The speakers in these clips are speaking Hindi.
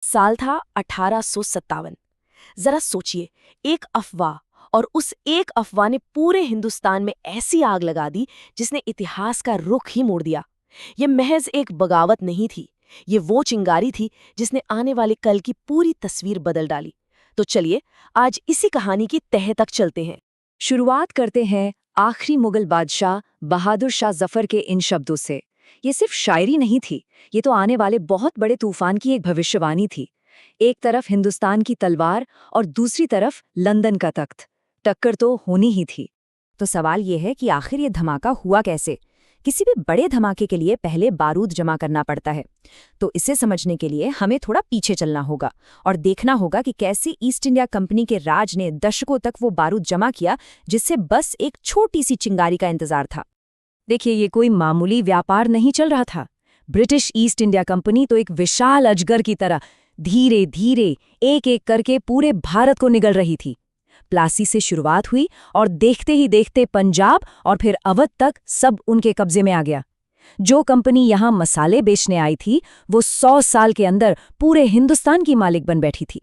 साल था 1857। जरा सोचिए, एक अफवाह, और उस एक अफवाह ने पूरे हिंदुस्तान में ऐसी आग लगा दी जिसने इतिहास का रुख ही मोड़ दिया। ये महज एक बगावत नहीं थी, ये वो चिंगारी थी जिसने आने वाले कल की पूरी तस्वीर बदल डाली। तो चलिए आज इसी कहानी की तह तक चलते हैं। शुरुआत करते हैं आखिरी मुगल बादशाह बहादुर शाह जफर के इन शब्दों से। ये सिर्फ शायरी नहीं थी, ये तो आने वाले बहुत बड़े तूफान की एक भविष्यवाणी थी। एक तरफ हिंदुस्तान की तलवार और दूसरी तरफ लंदन का तख्त। टक्कर तो होनी ही थी। तो सवाल ये है कि आखिर ये धमाका हुआ कैसे। किसी भी बड़े धमाके के लिए पहले बारूद जमा करना पड़ता है। तो इसे समझने के लिए हमें थोड़ा पीछे चलना होगा और देखना होगा कि कैसे ईस्ट इंडिया कंपनी के राज ने दशकों तक वो बारूद जमा किया जिससे बस एक छोटी सी चिंगारी का इंतजार था। देखिए, ये कोई मामूली व्यापार नहीं चल रहा था। ब्रिटिश ईस्ट इंडिया कंपनी तो एक विशाल अजगर की तरह धीरे धीरे एक एक करके पूरे भारत को निगल रही थी। प्लासी से शुरुआत हुई और देखते ही देखते पंजाब और फिर अवध तक सब उनके कब्जे में आ गया। जो कंपनी यहां मसाले बेचने आई थी वो 100 साल के अंदर पूरे हिंदुस्तान की मालिक बन बैठी थी।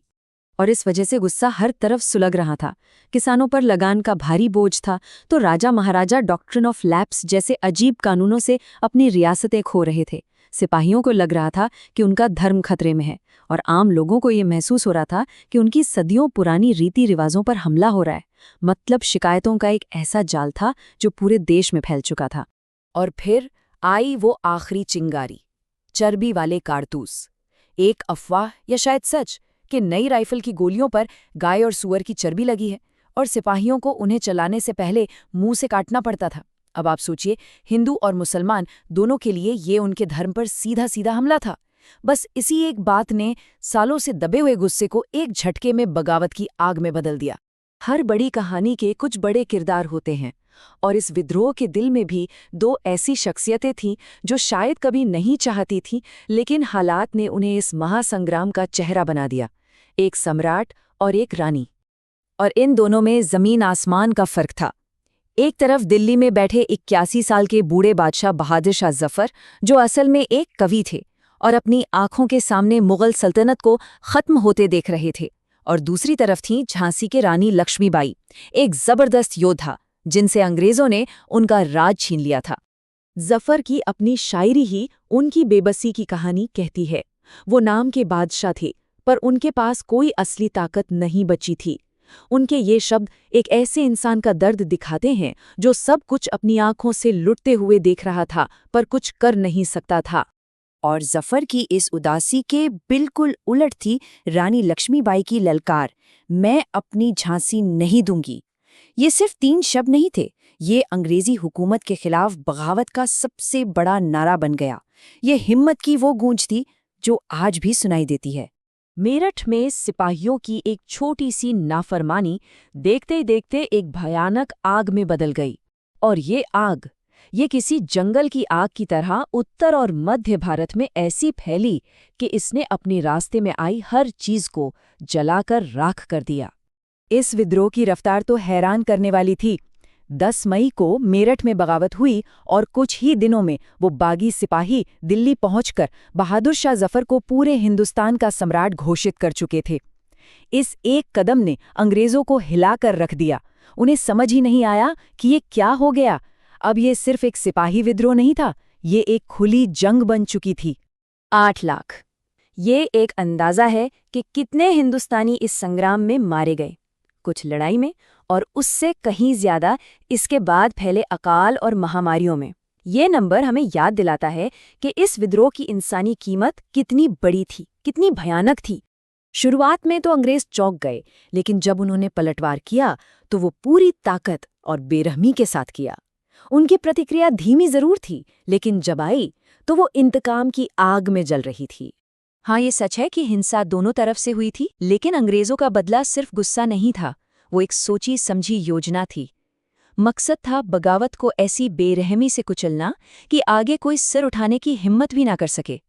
और इस वजह से गुस्सा हर तरफ सुलग रहा था। किसानों पर लगान का भारी बोझ था, तो राजा महाराजा डॉक्ट्रिन ऑफ लैप्स जैसे अजीब कानूनों से अपनी रियासतें खो रहे थे। सिपाहियों को लग रहा था कि उनका धर्म खतरे में है, और आम लोगों को ये महसूस हो रहा था कि उनकी सदियों पुरानी रीति रिवाजों पर हमला हो रहा है। मतलब शिकायतों का एक ऐसा जाल था जो पूरे देश में फैल चुका था। और फिर आई वो आखिरी चिंगारी, चर्बी वाले कारतूस। एक अफवाह या शायद सच कि नई राइफल की गोलियों पर गाय और सूअर की चर्बी लगी है और सिपाहियों को उन्हें चलाने से पहले मुंह से काटना पड़ता था। अब आप सोचिए, हिंदू और मुसलमान दोनों के लिए ये उनके धर्म पर सीधा सीधा हमला था। बस इसी एक बात ने सालों से दबे हुए गुस्से को एक झटके में बगावत की आग में बदल दिया। हर बड़ी कहानी के कुछ बड़े किरदार होते हैं, और इस विद्रोह के दिल में भी दो ऐसी शख्सियतें थीं जो शायद कभी नहीं चाहती थीं, लेकिन हालात ने उन्हें इस महासंग्राम का चेहरा बना दिया। एक सम्राट और एक रानी। और इन दोनों में जमीन आसमान का फर्क था। एक तरफ दिल्ली में बैठे 81 साल के बूढ़े बादशाह बहादुर शाह जफर, जो असल में एक कवि थे और अपनी आंखों के सामने मुगल सल्तनत को खत्म होते देख रहे थे। और दूसरी तरफ थी झांसी की रानी लक्ष्मीबाई, एक जबरदस्त योद्धा जिनसे अंग्रेजों ने उनका राज छीन लिया था। जफर की अपनी शायरी ही उनकी बेबसी की कहानी कहती है। वो नाम के बादशाह थे, पर उनके पास कोई असली ताकत नहीं बची थी। उनके ये शब्द एक ऐसे इंसान का दर्द दिखाते हैं जो सब कुछ अपनी आंखों से लुटते हुए देख रहा था पर कुछ कर नहीं सकता था। और जफर की इस उदासी के बिल्कुल उलट थी रानी लक्ष्मीबाई की ललकार, मैं अपनी झांसी नहीं दूंगी। ये सिर्फ 3 शब्द नहीं थे, ये अंग्रेजी हुकूमत के खिलाफ बगावत का सबसे बड़ा नारा बन गया। ये हिम्मत की वो गूंज थी जो आज भी सुनाई देती है। मेरठ में सिपाहियों की एक छोटी सी नाफरमानी देखते देखते एक भयानक आग में बदल गई। और ये किसी जंगल की आग की तरह उत्तर और मध्य भारत में ऐसी फैली कि इसने अपने रास्ते में आई हर चीज को जलाकर राख कर दिया। इस विद्रोह की रफ्तार तो हैरान करने वाली थी। 10 मई को मेरठ में बगावत हुई और कुछ ही दिनों में वो बागी सिपाही दिल्ली पहुंचकर बहादुर शाह जफर को पूरे हिंदुस्तान का सम्राट घोषित कर चुके थे। इस एक कदम ने अंग्रेजों को हिलाकर रख दिया। उन्हें समझ ही नहीं आया कि ये क्या हो गया। अब ये सिर्फ एक सिपाही विद्रोह नहीं था, ये एक खुली जंग बन चुकी थी। 8 लाख, ये एक अंदाजा है कि कितने हिंदुस्तानी इस संग्राम में मारे गए, कुछ लड़ाई में और उससे कहीं ज्यादा इसके बाद फैले अकाल और महामारियों में। ये नंबर हमें याद दिलाता है कि इस विद्रोह की इंसानी कीमत कितनी बड़ी थी, कितनी भयानक थी। शुरुआत में तो अंग्रेज चौंक गए, लेकिन जब उन्होंने पलटवार किया तो वो पूरी ताकत और बेरहमी के साथ किया। उनकी प्रतिक्रिया धीमी जरूर थी, लेकिन जब आई तो वो इंतकाम की आग में जल रही थी। हाँ, ये सच है कि हिंसा दोनों तरफ से हुई थी, लेकिन अंग्रेजों का बदला सिर्फ गुस्सा नहीं था, वो एक सोची समझी योजना थी। मकसद था बगावत को ऐसी बेरहमी से कुचलना कि आगे कोई सिर उठाने की हिम्मत भी ना कर सके।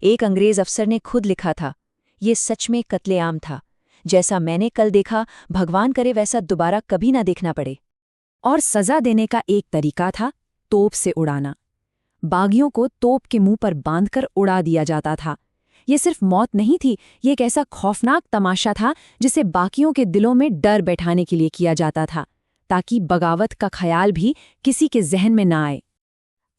एक अंग्रेज अफसर ने खुद लिखा था, ये सच में कत्लेआम था, जैसा मैंने कल देखा भगवान करे वैसा दोबारा कभी ना देखना पड़े। और सजा देने का एक तरीका था तोप से उड़ाना। बागियों को तोप के मुंह पर बांधकर उड़ा दिया जाता था। ये सिर्फ मौत नहीं थी, ये एक ऐसा खौफनाक तमाशा था जिसे बाकियों के दिलों में डर बैठाने के लिए किया जाता था, ताकि बगावत का ख्याल भी किसी के जहन में ना आए।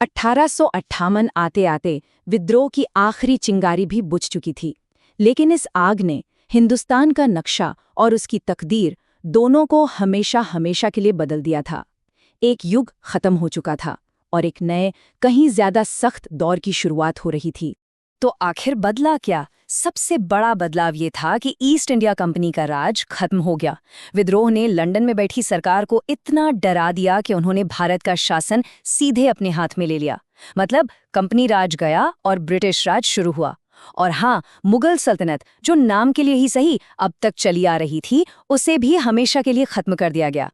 1858 आते आते विद्रोह की आखिरी चिंगारी भी बुझ चुकी थी, लेकिन इस आग ने हिंदुस्तान का नक्शा और उसकी तकदीर दोनों को हमेशा हमेशा के लिए बदल दिया था। एक युग खत्म हो चुका था और एक नए, कहीं ज्यादा सख्त दौर की शुरुआत हो रही थी। तो आखिर बदला क्या? सबसे बड़ा बदलाव ये था कि ईस्ट इंडिया कंपनी का राज खत्म हो गया। विद्रोह ने लंदन में बैठी सरकार को इतना डरा दिया कि उन्होंने भारत का शासन सीधे अपने हाथ में ले लिया। मतलब कंपनी राज गया और ब्रिटिश राज शुरू हुआ। और हाँ, मुगल सल्तनत, जो नाम के लिए ही सही अब तक चली आ रही थी, उसे भी हमेशा के लिए खत्म कर दिया गया।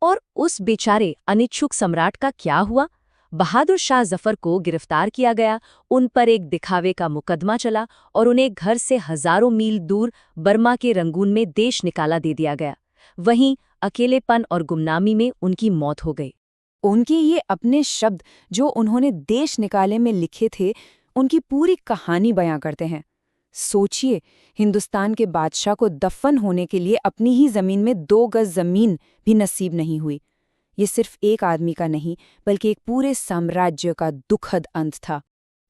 और उस बेचारे अनिच्छुक सम्राट का क्या हुआ? बहादुर शाह जफर को गिरफ्तार किया गया, उन पर एक दिखावे का मुकदमा चला और उन्हें घर से हजारों मील दूर बर्मा के रंगून में देश निकाला दे दिया गया। वहीं अकेलेपन और गुमनामी में उनकी मौत हो गई। उनके ये अपने शब्द जो उन्होंने देश निकाले में लिखे थे, उनकी पूरी कहानी बयां करते हैं। सोचिए, हिंदुस्तान के बादशाह को दफन होने के लिए अपनी ही जमीन में 2 गज जमीन भी नसीब नहीं हुई। ये सिर्फ एक आदमी का नहीं, बल्कि एक पूरे साम्राज्य का दुखद अंत था।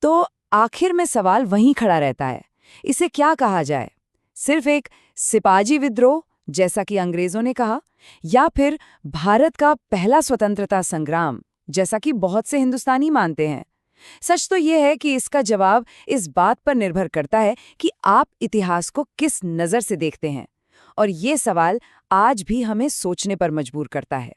तो आखिर में सवाल वहीं खड़ा रहता है, इसे क्या कहा जाए? सिर्फ एक सिपाही विद्रोह जैसा कि अंग्रेजों ने कहा, या फिर भारत का पहला स्वतंत्रता संग्राम जैसा कि बहुत से हिंदुस्तानी मानते हैं? सच तो यह है कि इसका जवाब इस बात पर निर्भर करता है कि आप इतिहास को किस नज़र से देखते हैं। और ये सवाल आज भी हमें सोचने पर मजबूर करता है।